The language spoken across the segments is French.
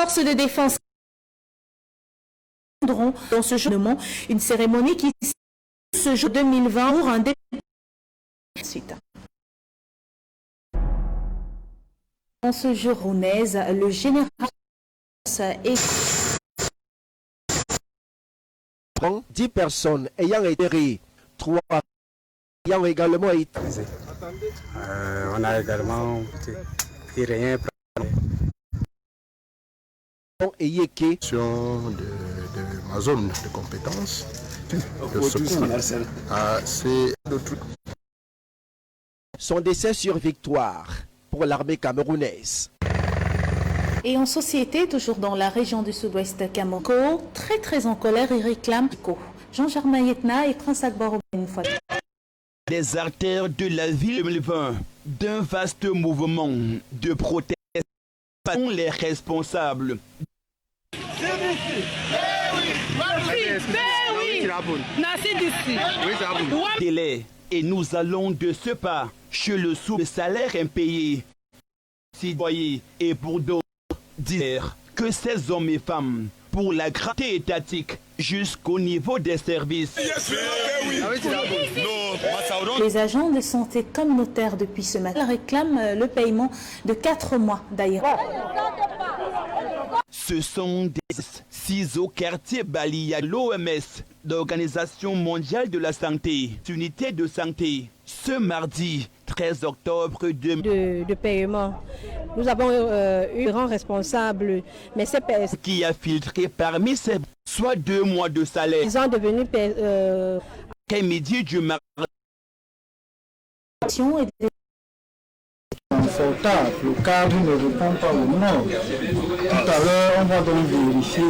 forces de défense dans ce jour une cérémonie qui ce jour 2020 pour un dans ce jour rounaise, le général est 10 personnes ayant été ri, 3 ayant également été. On a également rien de ma zone de compétence de secours. C'est d'autres. Son décès sur victoire pour l'armée camerounaise. Et en société, toujours dans la région du sud-ouest Cameroun, très en colère, il réclame Jean-Germain Yetna et Prince Akbar une fois. Les artères de la ville 2020, d'un vaste mouvement de proteste sont les responsables. Délai et nous allons de ce pas chez le sous-salaire impayé. Citoyens et pour d'autres dire que ces hommes et femmes, pour la gratuité étatique jusqu'au niveau des services. Les agents de santé communautaire depuis ce matin réclament le paiement de 4 mois d'ailleurs. Ce sont des ciseaux quartier Bali à l'OMS, l'Organisation mondiale de la santé, unité de santé, ce mardi 13 octobre de paiement. Nous avons eu un grand responsable, mais c'est qui a filtré parmi ces soit 2 mois de salaire. Ils sont devenus midi du mardi. Confortable, le cadre ne répond pas au nom. Tout à l'heure, on va donc vérifier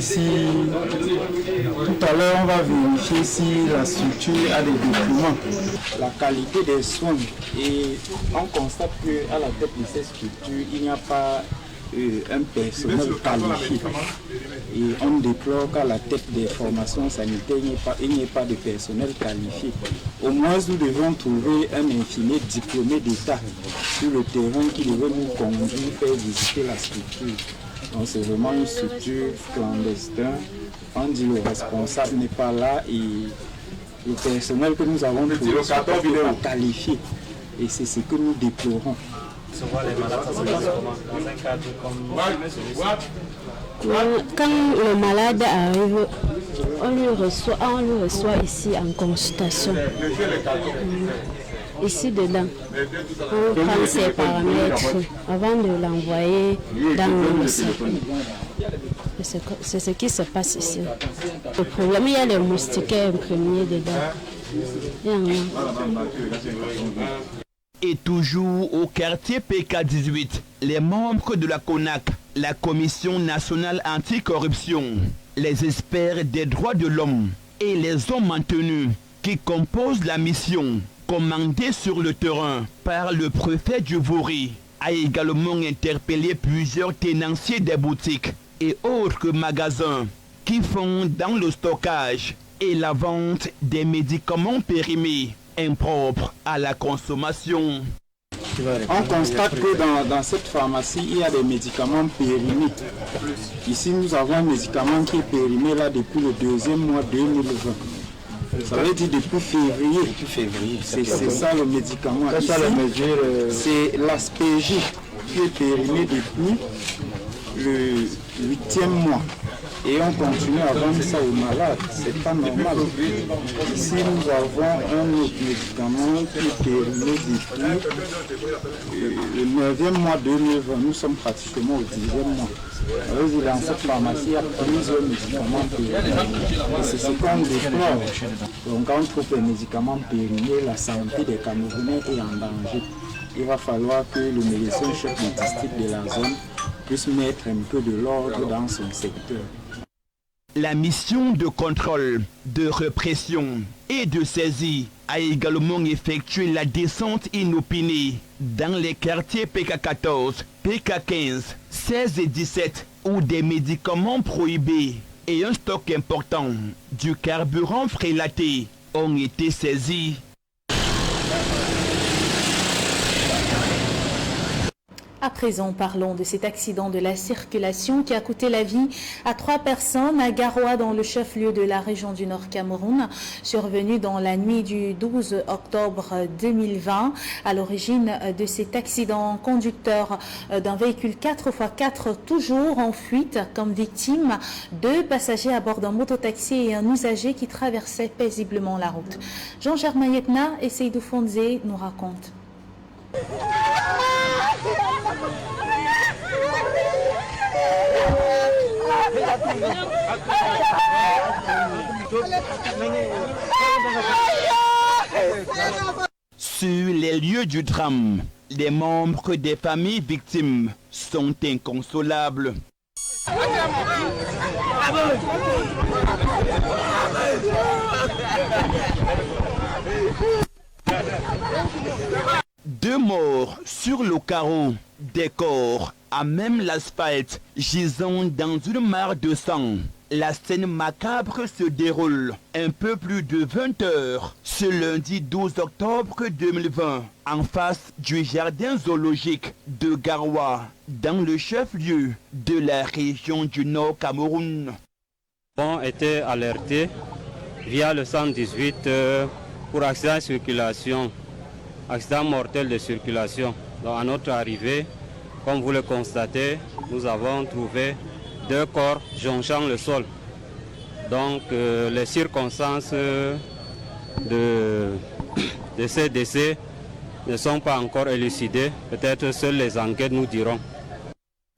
si la structure a des documents. La qualité des soins, et on constate qu'à la tête de ces structures, il n'y a pas un personnel qualifié. Et on déplore qu'à la tête des formations sanitaires, il n'y ait pas de personnel qualifié. Au moins, nous devons trouver un infirmier diplômé d'État sur le terrain qui devrait nous conduire, faire visiter la structure. Donc c'est vraiment une structure clandestine. On dit le responsable n'est pas là et le personnel que nous avons trouvé n'est pas qualifié. Et c'est ce que nous déplorons. Quand le malade arrive, on le reçoit ici en consultation. Ici dedans, on prend ses paramètres avant de l'envoyer dans le centre. C'est ce qui se passe ici. Le problème, il y a les moustiquaires imprégnés dedans. Et toujours au quartier PK18, les membres de la CONAC, la Commission nationale anticorruption, les experts des droits de l'homme et les hommes maintenus qui composent la mission commandée sur le terrain par le préfet du Vori a également interpellé plusieurs tenanciers des boutiques et autres magasins qui font dans le stockage et la vente des médicaments périmés impropres à la consommation. On constate que dans cette pharmacie, il y a des médicaments périmés. Ici, nous avons un médicament qui est périmé là depuis le 2e mois 2020. Ça veut dire depuis février. C'est ça le médicament. C'est l'Aspégie qui est périmé depuis le 8e mois. Et on continue à vendre ça aux malades. C'est pas normal. Ici, nous avons un autre médicament qui est périmé depuis le 9e mois 2020. Nous sommes pratiquement au 10e mois. Dans cette pharmacie, il y a plusieurs médicaments périmés. Et c'est ce qu'on déplore. Donc, quand on trouve les médicaments périmés, la santé des Camerounais est en danger. Il va falloir que le médecin-chef du district de la zone puisse mettre un peu de l'ordre dans son secteur. La mission de contrôle, de répression et de saisie a également effectué la descente inopinée dans les quartiers PK14, PK15, 16 et 17 où des médicaments prohibés et un stock important du carburant frélaté ont été saisis. À présent, parlons de cet accident de la circulation qui a coûté la vie à 3 personnes à Garoua, dans le chef-lieu de la région du Nord Cameroun, survenu dans la nuit du 12 octobre 2020. À l'origine de cet accident, conducteur d'un véhicule 4x4 toujours en fuite comme victime, 2 passagers à bord d'un mototaxi et un usager qui traversait paisiblement la route. Jean-Germain Yetna et Seydou Fonze nous racontent. Sur les lieux du drame, les membres des familles victimes sont inconsolables. Deux morts sur le carreau, des corps à même l'asphalte gisant dans une mare de sang. La scène macabre se déroule un peu plus de 20 heures ce lundi 12 octobre 2020 en face du jardin zoologique de Garoua, dans le chef-lieu de la région du Nord Cameroun. On était alerté via le 118 pour accident de circulation, accident mortel de circulation. Donc à notre arrivée, comme vous le constatez, nous avons trouvé 2 corps jonchant le sol. Donc les circonstances de ces décès ne sont pas encore élucidées. Peut-être seules les enquêtes nous diront.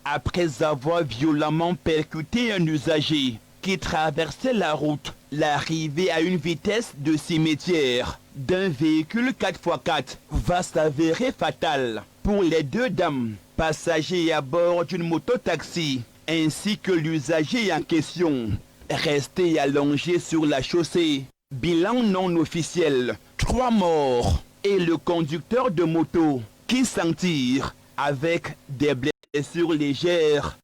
Après avoir violemment percuté un usager qui traversait la route, l'arrivée à une vitesse de cimetière d'un véhicule 4x4 va s'avérer fatale pour les 2 dames, passagers à bord d'une moto-taxi, ainsi que l'usager en question, resté allongé sur la chaussée. Bilan non officiel, 3 morts et le conducteur de moto qui s'en tire avec des blessures légères.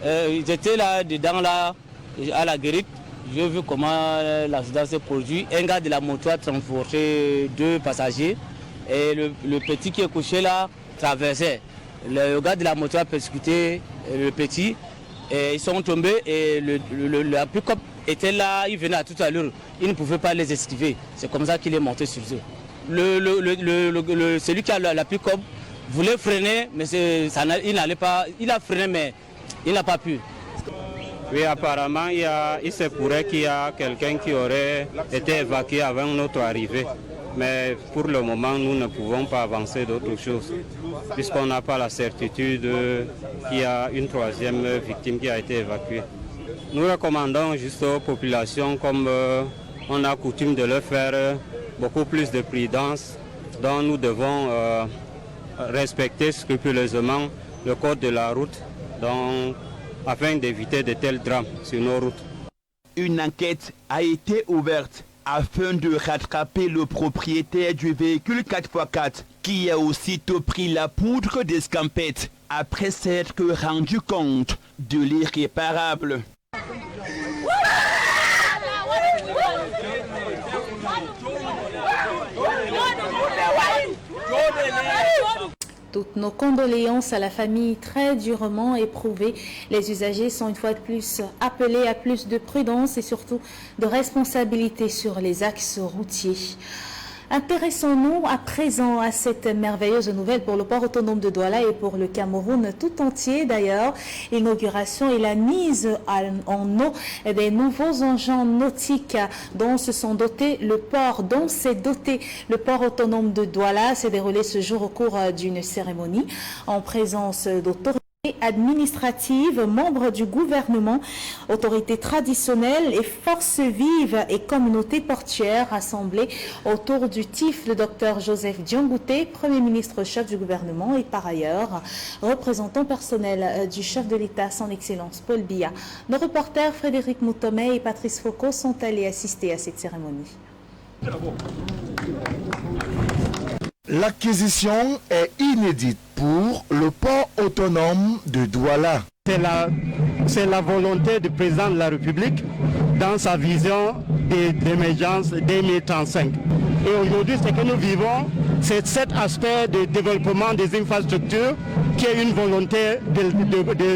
J'étais là dedans là, à la guérite. J'ai vu comment l'accident s'est produit. Un gars de la moto a transporté 2 passagers et le petit qui est couché là traversait. Le gars de la moto a persécuté le petit et ils sont tombés et la pick-up était là, il venait à tout à l'heure. Il ne pouvait pas les esquiver. C'est comme ça qu'il est monté sur eux. Celui qui a la pick-up voulait freiner, mais il n'allait pas. Il a freiné, mais il n'a pas pu. Oui, apparemment, il se pourrait qu'il y a quelqu'un qui aurait été évacué avant notre arrivée. Mais pour le moment, nous ne pouvons pas avancer d'autre chose, puisqu'on n'a pas la certitude qu'il y a une 3e victime qui a été évacuée. Nous recommandons juste aux populations, comme on a coutume de le faire, beaucoup plus de prudence, dont nous devons respecter scrupuleusement le code de la route, afin d'éviter de tels drames sur nos routes. Une enquête a été ouverte afin de rattraper le propriétaire du véhicule 4x4 qui a aussitôt pris la poudre d'escampette après s'être rendu compte de l'irréparable. Toutes nos condoléances à la famille très durement éprouvée. Les usagers sont une fois de plus appelés à plus de prudence et surtout de responsabilité sur les axes routiers. Intéressons-nous à présent à cette merveilleuse nouvelle pour le port autonome de Douala et pour le Cameroun tout entier d'ailleurs. L'inauguration et la mise en eau des nouveaux engins nautiques dont s'est doté le port autonome de Douala s'est déroulé ce jour au cours d'une cérémonie en présence d'autorités administratives, membres du gouvernement, autorités traditionnelles et forces vives et communautés portuaires rassemblées autour du TIF, le docteur Joseph Diongouté, Premier ministre chef du gouvernement et par ailleurs représentant personnel du chef de l'État, son Excellence Paul Biya. Nos reporters Frédéric Moutomé et Patrice Foucault sont allés assister à cette cérémonie. L'acquisition est inédite pour le port autonome de Douala. C'est la volonté du président de la République dans sa vision d'émergence 2035. Et aujourd'hui, ce que nous vivons, c'est cet aspect de développement des infrastructures qui est une volonté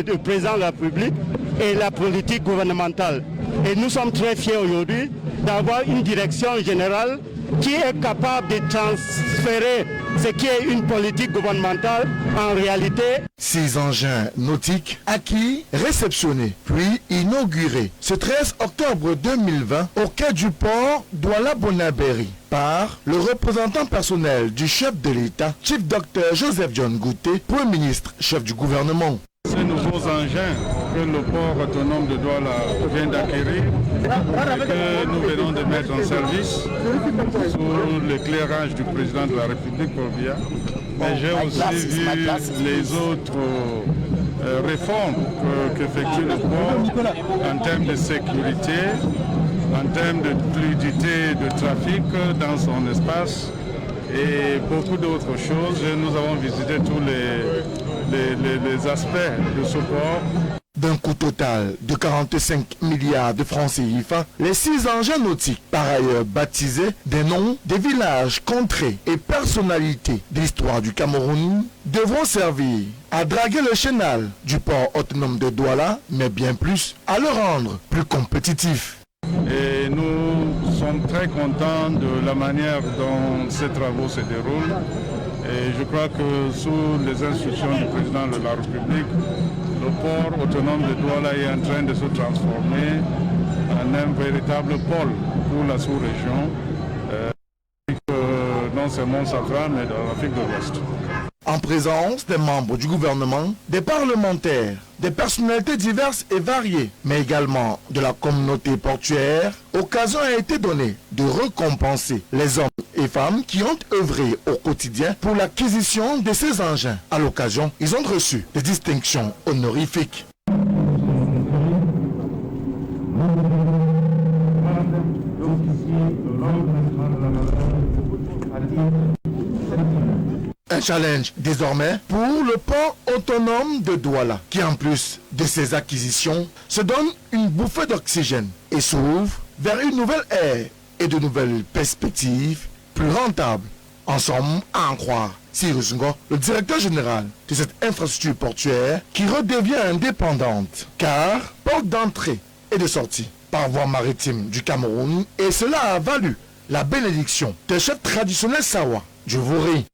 du président de la République et la politique gouvernementale. Et nous sommes très fiers aujourd'hui d'avoir une direction générale qui est capable de transférer ce qui est une politique gouvernementale en réalité. 6 engins nautiques acquis, réceptionnés, puis inaugurés ce 13 octobre 2020 au quai du port Douala-Bonabéry par le représentant personnel du chef de l'État, Chief Dr Joseph John Gouté, Premier ministre, chef du gouvernement. Ces nouveaux engins que le port autonome de Douala vient d'acquérir et que nous venons de mettre en service sous l'éclairage du président de la République, Paul Biya. Mais j'ai aussi vu les autres réformes qu'effectue le port en termes de sécurité, en termes de fluidité de trafic dans son espace et beaucoup d'autres choses. Nous avons visité tous les aspects de ce port. D'un coût total de 45 milliards de francs CFA, les 6 engins nautiques, par ailleurs baptisés des noms des villages, contrées et personnalités de l'histoire du Cameroun, devront servir à draguer le chenal du port autonome de Douala, mais bien plus, à le rendre plus compétitif. Et nous sommes très contents de la manière dont ces travaux se déroulent. Et je crois que sous les instructions du président de la République, le port autonome de Douala est en train de se transformer en un véritable pôle pour la sous-région, non seulement centrale, mais dans l'Afrique de l'Ouest. En présence des membres du gouvernement, des parlementaires, des personnalités diverses et variées, mais également de la communauté portuaire, occasion a été donnée de récompenser les hommes et femmes qui ont œuvré au quotidien pour l'acquisition de ces engins. À l'occasion, ils ont reçu des distinctions honorifiques. Un challenge désormais pour le port autonome de Douala, qui en plus de ses acquisitions, se donne une bouffée d'oxygène et s'ouvre vers une nouvelle ère et de nouvelles perspectives plus rentables. En somme, à en croire Cyrus Ngo, le directeur général de cette infrastructure portuaire qui redevient indépendante, car porte d'entrée et de sortie par voie maritime du Cameroun, et cela a valu la bénédiction des chefs traditionnels Sawa, du Vouri.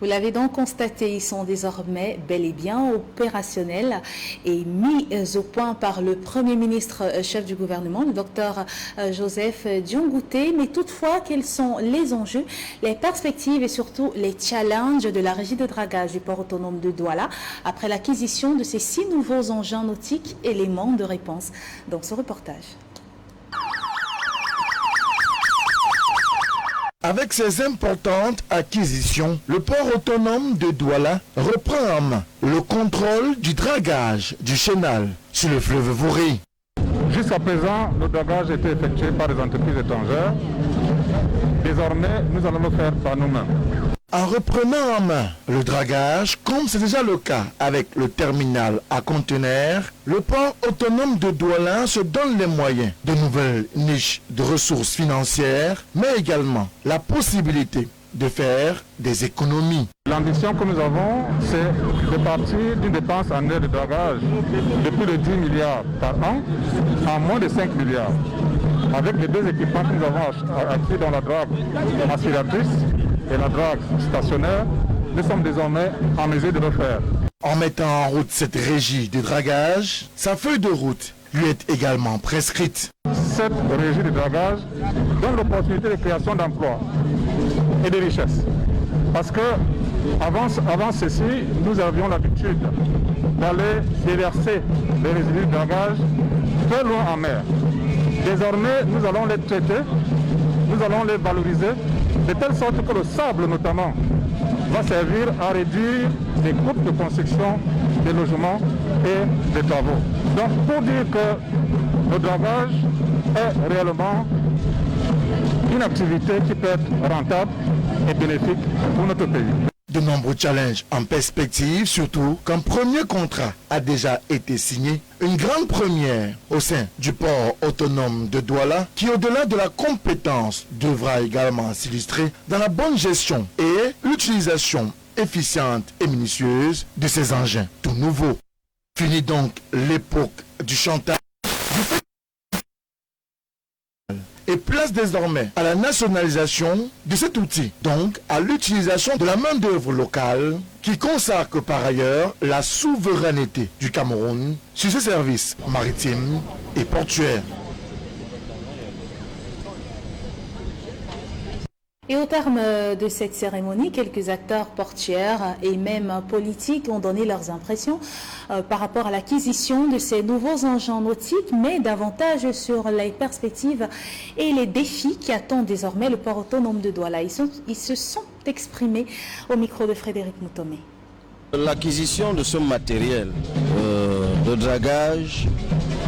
Vous l'avez donc constaté, ils sont désormais bel et bien opérationnels et mis au point par le Premier ministre chef du gouvernement, le docteur Joseph John Gouté. Mais toutefois, quels sont les enjeux, les perspectives et surtout les challenges de la régie de dragage du port autonome de Douala après l'acquisition de ces 6 nouveaux engins nautiques? Éléments de réponse dans ce reportage. Avec ces importantes acquisitions, le port autonome de Douala reprend en main le contrôle du dragage du chenal sur le fleuve Vouri. Jusqu'à présent, le dragage était effectué par des entreprises étrangères. Désormais, nous allons le faire par nous-mêmes. En reprenant en main le dragage, comme c'est déjà le cas avec le terminal à conteneurs, le port autonome de Douala se donne les moyens de nouvelles niches de ressources financières, mais également la possibilité de faire des économies. L'ambition que nous avons, c'est de partir d'une dépense annuelle de dragage de plus de 10 milliards par an à moins de 5 milliards. Avec les 2 équipements que nous avons acquis dans la drague aspiratrice et la drague stationnaire, nous sommes désormais en mesure de le faire. En mettant en route cette régie de dragage, sa feuille de route lui est également prescrite. Cette régie de dragage donne l'opportunité de création d'emplois et de richesses. Parce que avant ceci, nous avions l'habitude d'aller déverser les résidus de dragage très loin en mer. Désormais, nous allons les traiter, nous allons les valoriser, de telle sorte que le sable notamment va servir à réduire les coûts de construction des logements et des travaux. Donc pour dire que le dragage est réellement une activité qui peut être rentable et bénéfique pour notre pays. De nombreux challenges en perspective, surtout qu'un premier contrat a déjà été signé. Une grande première au sein du port autonome de Douala qui, au-delà de la compétence, devra également s'illustrer dans la bonne gestion et l'utilisation efficiente et minutieuse de ces engins tout nouveaux. Fini donc l'époque du chantage et place désormais à la nationalisation de cet outil, donc à l'utilisation de la main-d'œuvre locale qui consacre par ailleurs la souveraineté du Cameroun sur ses services maritimes et portuaires. Et au terme de cette cérémonie, quelques acteurs portuaires et même politiques ont donné leurs impressions par rapport à l'acquisition de ces nouveaux engins nautiques, mais davantage sur les perspectives et les défis qui attendent désormais le port autonome de Douala. Ils se sont exprimés au micro de Frédéric Moutomé. L'acquisition de ce matériel de dragage,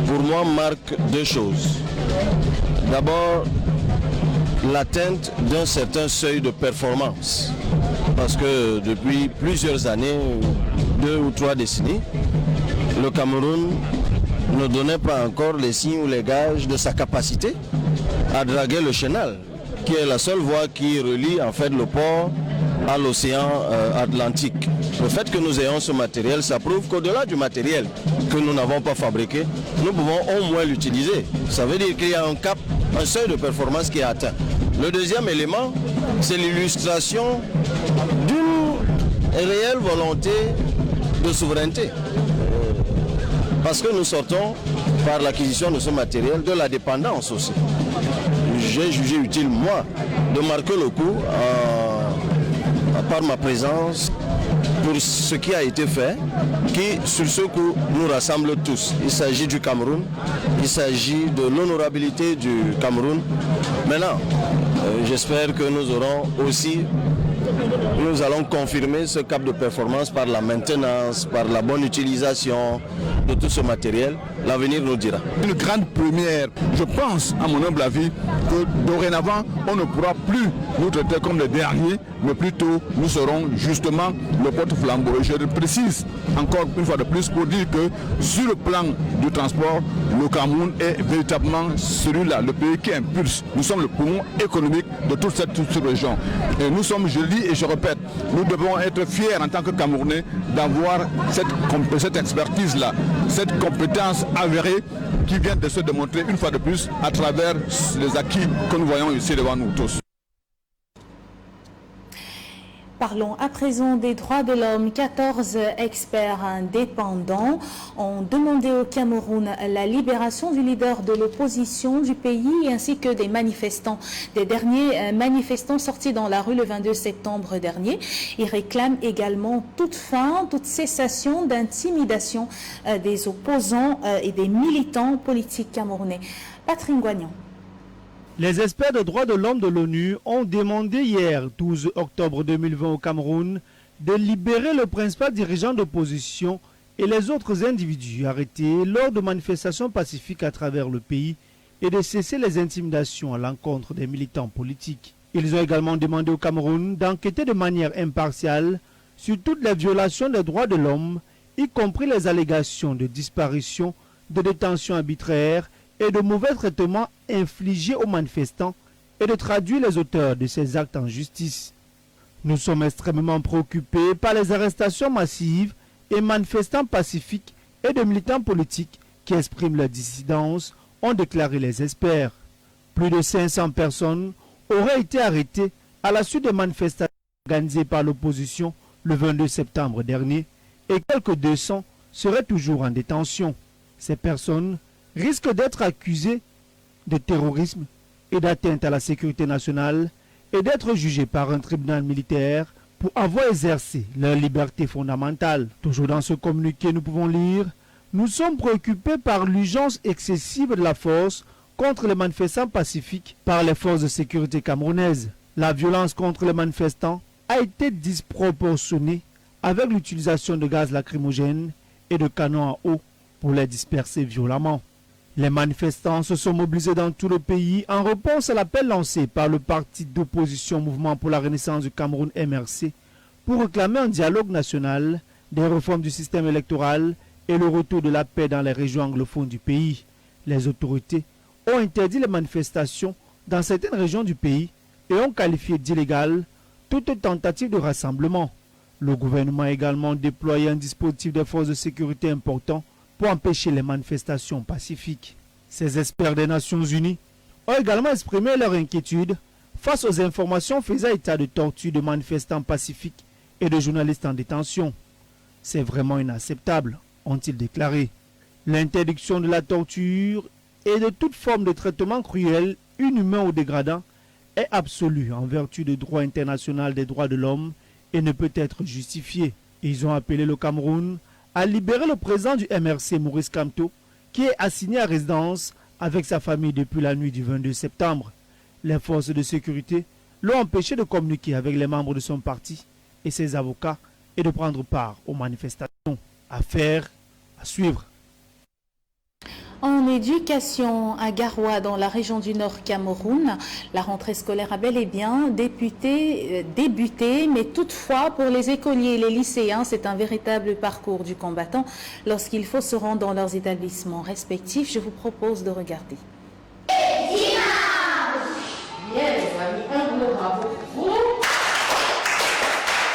pour moi, marque deux choses. D'abord, l'atteinte d'un certain seuil de performance. Parce que depuis plusieurs années, 2 ou 3 décennies, le Cameroun ne donnait pas encore les signes ou les gages de sa capacité à draguer le chenal, qui est la seule voie qui relie en fait le port à l'océan Atlantique. Le fait que nous ayons ce matériel, ça prouve qu'au-delà du matériel que nous n'avons pas fabriqué, nous pouvons au moins l'utiliser. Ça veut dire qu'il y a un cap, un seuil de performance qui est atteint. Le deuxième élément, c'est l'illustration d'une réelle volonté de souveraineté. Parce que nous sortons, par l'acquisition de ce matériel, de la dépendance aussi. J'ai jugé utile, moi, de marquer le coup par ma présence pour ce qui a été fait, qui, sur ce coup, nous rassemble tous. Il s'agit du Cameroun, il s'agit de l'honorabilité du Cameroun. Maintenant, j'espère que nous aurons aussi, nous allons confirmer ce cap de performance par la maintenance, par la bonne utilisation de tout ce matériel. L'avenir nous dira. Une grande première. Je pense, à mon humble avis, que dorénavant, on ne pourra plus nous traiter comme les derniers, mais plutôt nous serons justement le porte-flambeau. Et je le précise encore une fois de plus pour dire que sur le plan du transport, le Cameroun est véritablement celui-là, le pays qui impulse. Nous sommes le poumon économique de toute cette région. Et nous sommes, je dis et je répète, nous devons être fiers en tant que Camerounais d'avoir cette expertise-là, cette compétence avérée qui vient de se démontrer une fois de plus à travers les acquis que nous voyons ici devant nous tous. Parlons à présent des droits de l'homme. 14 experts indépendants ont demandé au Cameroun la libération du leader de l'opposition du pays ainsi que des manifestants. Des derniers manifestants sortis dans la rue le 22 septembre dernier. Ils réclament également toute fin, toute cessation d'intimidation des opposants et des militants politiques camerounais. Patrick Guagnon. Les experts des droits de l'homme de l'ONU ont demandé hier, 12 octobre 2020 au Cameroun, de libérer le principal dirigeant d'opposition et les autres individus arrêtés lors de manifestations pacifiques à travers le pays et de cesser les intimidations à l'encontre des militants politiques. Ils ont également demandé au Cameroun d'enquêter de manière impartiale sur toutes les violations des droits de l'homme, y compris les allégations de disparition, de détention arbitraire et de mauvais traitements infligés aux manifestants et de traduire les auteurs de ces actes en justice. Nous sommes extrêmement préoccupés par les arrestations massives et manifestants pacifiques et de militants politiques qui expriment leur dissidence, ont déclaré les experts. Plus de 500 personnes auraient été arrêtées à la suite des manifestations organisées par l'opposition le 22 septembre dernier et quelques 200 seraient toujours en détention. Ces personnes risquent d'être accusés de terrorisme et d'atteinte à la sécurité nationale et d'être jugés par un tribunal militaire pour avoir exercé leur liberté fondamentale. Toujours dans ce communiqué, nous pouvons lire « Nous sommes préoccupés par l'urgence excessive de la force contre les manifestants pacifiques par les forces de sécurité camerounaises. La violence contre les manifestants a été disproportionnée avec l'utilisation de gaz lacrymogène et de canons à eau pour les disperser violemment. Les manifestants se sont mobilisés dans tout le pays en réponse à l'appel lancé par le parti d'opposition Mouvement pour la Renaissance du Cameroun MRC pour réclamer un dialogue national, des réformes du système électoral et le retour de la paix dans les régions anglophones du pays. Les autorités ont interdit les manifestations dans certaines régions du pays et ont qualifié d'illégale toute tentative de rassemblement. Le gouvernement a également déployé un dispositif de forces de sécurité important pour empêcher les manifestations pacifiques. Ces experts des Nations Unies ont également exprimé leur inquiétude face aux informations faisant état de torture de manifestants pacifiques et de journalistes en détention. C'est vraiment inacceptable, ont-ils déclaré. L'interdiction de la torture et de toute forme de traitement cruel, inhumain ou dégradant est absolue en vertu du droit international des droits de l'homme et ne peut être justifiée. Ils ont appelé le Cameroun à libérer le président du MRC, Maurice Kamto, qui est assigné à résidence avec sa famille depuis la nuit du 22 septembre. Les forces de sécurité l'ont empêché de communiquer avec les membres de son parti et ses avocats et de prendre part aux manifestations. Affaire à suivre. En éducation à Garoua, dans la région du Nord Cameroun, la rentrée scolaire a bel et bien débuté, mais toutefois pour les écoliers et les lycéens, c'est un véritable parcours du combattant lorsqu'il faut se rendre dans leurs établissements respectifs. Je vous propose de regarder.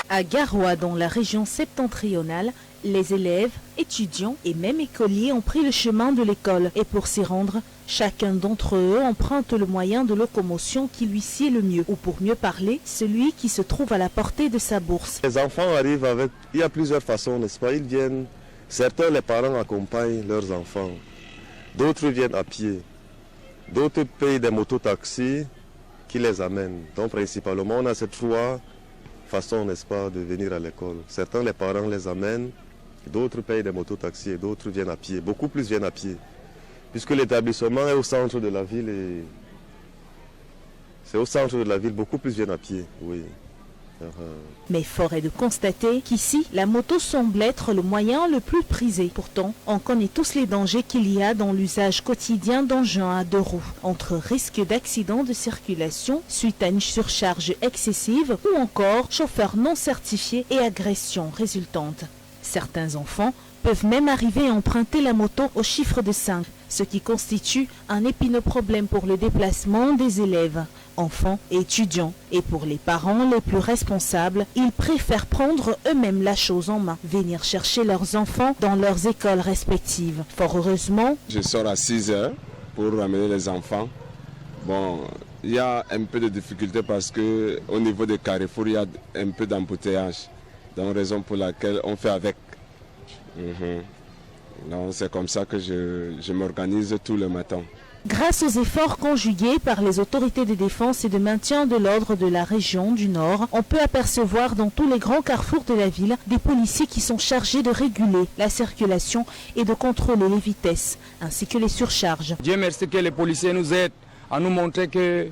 À Garoua, dans la région septentrionale, les élèves, étudiants et même écoliers ont pris le chemin de l'école. Et pour s'y rendre, chacun d'entre eux emprunte le moyen de locomotion qui lui sied le mieux. Ou pour mieux parler, celui qui se trouve à la portée de sa bourse. Les enfants arrivent avec... Il y a plusieurs façons, n'est-ce pas? Ils viennent... Certains, les parents accompagnent leurs enfants. D'autres viennent à pied. D'autres payent des mototaxis qui les amènent. Donc principalement, on a ces trois façons, n'est-ce pas, de venir à l'école. Certains, les parents les amènent. D'autres payent des mototaxis et d'autres viennent à pied. Beaucoup plus viennent à pied. Puisque l'établissement est au centre de la ville et c'est au centre de la ville, beaucoup plus viennent à pied, oui. Mais fort est de constater qu'ici, la moto semble être le moyen le plus prisé. Pourtant, on connaît tous les dangers qu'il y a dans l'usage quotidien d'engins à deux roues. Entre risque d'accident de circulation suite à une surcharge excessive ou encore chauffeur non certifié et agression résultante. Certains enfants peuvent même arriver à emprunter la moto au chiffre de 5, ce qui constitue un épineux problème pour le déplacement des élèves, enfants et étudiants. Et pour les parents les plus responsables, ils préfèrent prendre eux-mêmes la chose en main, venir chercher leurs enfants dans leurs écoles respectives. Fort heureusement, je sors à 6 heures pour ramener les enfants. Bon, il y a un peu de difficulté parce qu'au niveau des carrefours, il y a un peu d'embouteillage. Donc, raison pour laquelle on fait avec. Donc, c'est comme ça que je m'organise tout le matin. Grâce aux efforts conjugués par les autorités de défense et de maintien de l'ordre de la région du Nord, on peut apercevoir dans tous les grands carrefours de la ville des policiers qui sont chargés de réguler la circulation et de contrôler les vitesses, ainsi que les surcharges. Dieu merci que les policiers nous aident à nous montrer que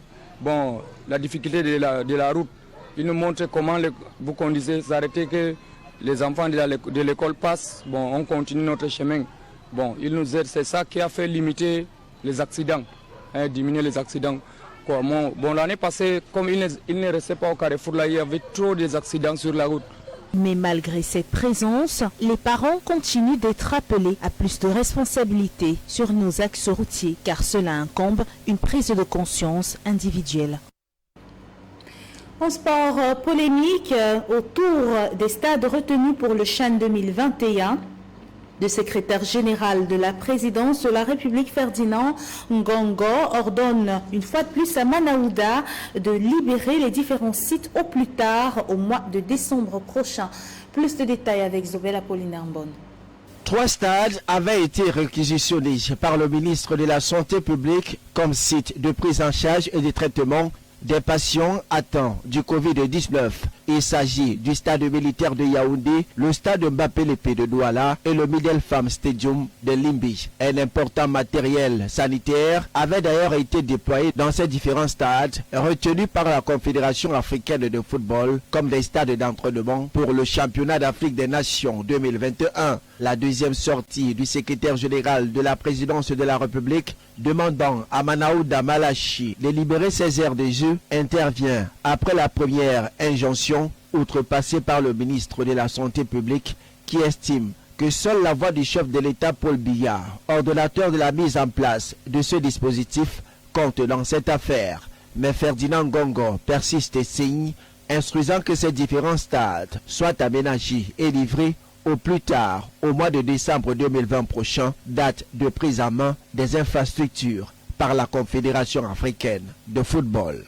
la difficulté de la route, ils nous montrent comment vous conduisez, s'arrêter que les enfants de l'école passent, on continue notre chemin. Ils nous aident, c'est ça qui a fait limiter les accidents, diminuer les accidents. L'année passée, comme il ne restait pas au carrefour, là, il y avait trop d'accidents sur la route. Mais malgré cette présence, les parents continuent d'être appelés à plus de responsabilités sur nos axes routiers, car cela incombe une prise de conscience individuelle. En sport, polémique autour des stades retenus pour le CHAN 2021. Le secrétaire général de la présidence de la République, Ferdinand Ngongo, ordonne une fois de plus à Manaouda de libérer les différents sites au plus tard au mois de décembre prochain. Plus de détails avec Zobel Apollinaire Mbon. 3 stades avaient été réquisitionnés par le ministre de la Santé publique comme site de prise en charge et de traitement des patients atteints du Covid-19. Il s'agit du stade militaire de Yaoundé, le stade Mbappé-Lépé de Douala et le Middle Farm Stadium de Limbi. Un important matériel sanitaire avait d'ailleurs été déployé dans ces différents stades retenus par la Confédération africaine de football comme des stades d'entraînement pour le championnat d'Afrique des Nations 2021. La deuxième sortie du secrétaire général de la présidence de la République demandant à Manaouda Malachi de libérer ses aires de jeu intervient après la première injonction outrepassés par le ministre de la Santé publique qui estime que seule la voix du chef de l'État Paul Biya, ordonnateur de la mise en place de ce dispositif, compte dans cette affaire. Mais Ferdinand Gongo persiste et signe, instruisant que ces différents stades soient aménagés et livrés au plus tard au mois de décembre 2020 prochain, date de prise en main des infrastructures par la Confédération africaine de football.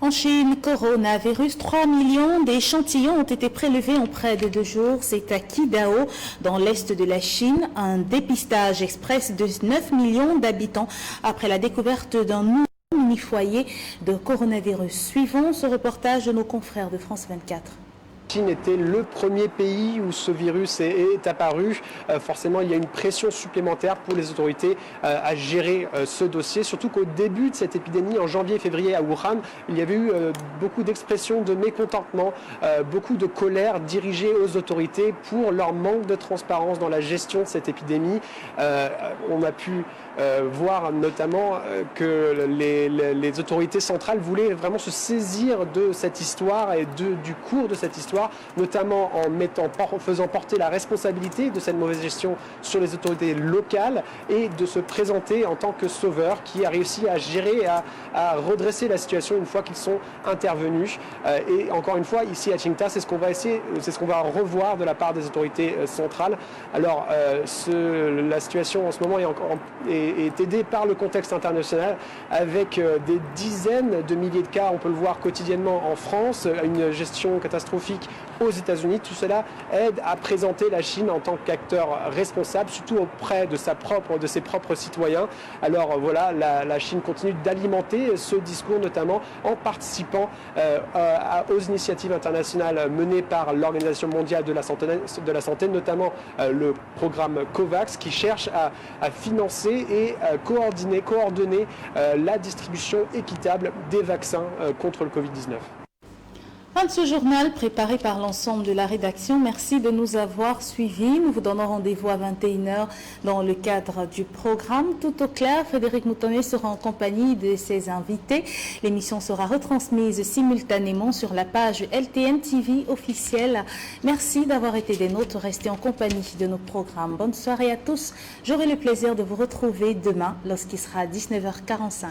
En Chine, coronavirus, 3 millions d'échantillons ont été prélevés en près de 2 jours. C'est à Qidao, dans l'est de la Chine, un dépistage express de 9 millions d'habitants après la découverte d'un nouveau mini-foyer de coronavirus. Suivons ce reportage de nos confrères de France 24. La Chine était le premier pays où ce virus est apparu. Forcément, il y a une pression supplémentaire pour les autorités à gérer ce dossier, surtout qu'au début de cette épidémie, en janvier-février à Wuhan, il y avait eu beaucoup d'expressions de mécontentement, beaucoup de colère dirigée aux autorités pour leur manque de transparence dans la gestion de cette épidémie. On a pu voir notamment que les autorités centrales voulaient vraiment se saisir de cette histoire et du cours de cette histoire, notamment en faisant porter la responsabilité de cette mauvaise gestion sur les autorités locales et de se présenter en tant que sauveur qui a réussi à gérer, à redresser la situation une fois qu'ils sont intervenus. Et encore une fois, ici à Qingdao, c'est ce qu'on va essayer, c'est ce qu'on va revoir de la part des autorités centrales. Alors, la situation en ce moment est aidée par le contexte international avec des dizaines de milliers de cas, on peut le voir quotidiennement en France, une gestion catastrophique aux États-Unis. Tout cela aide à présenter la Chine en tant qu'acteur responsable, surtout auprès de ses propres citoyens. Alors voilà, la Chine continue d'alimenter ce discours, notamment en participant aux initiatives internationales menées par l'Organisation mondiale de la santé, notamment le programme COVAX, qui cherche à financer et coordonner la distribution équitable des vaccins contre le Covid-19. Fin de ce journal préparé par l'ensemble de la rédaction. Merci de nous avoir suivis. Nous vous donnons rendez-vous à 21h dans le cadre du programme Tout au clair. Frédéric Moutonnet sera en compagnie de ses invités. L'émission sera retransmise simultanément sur la page LTN TV officielle. Merci d'avoir été des nôtres. Restez en compagnie de nos programmes. Bonne soirée à tous. J'aurai le plaisir de vous retrouver demain lorsqu'il sera 19h45.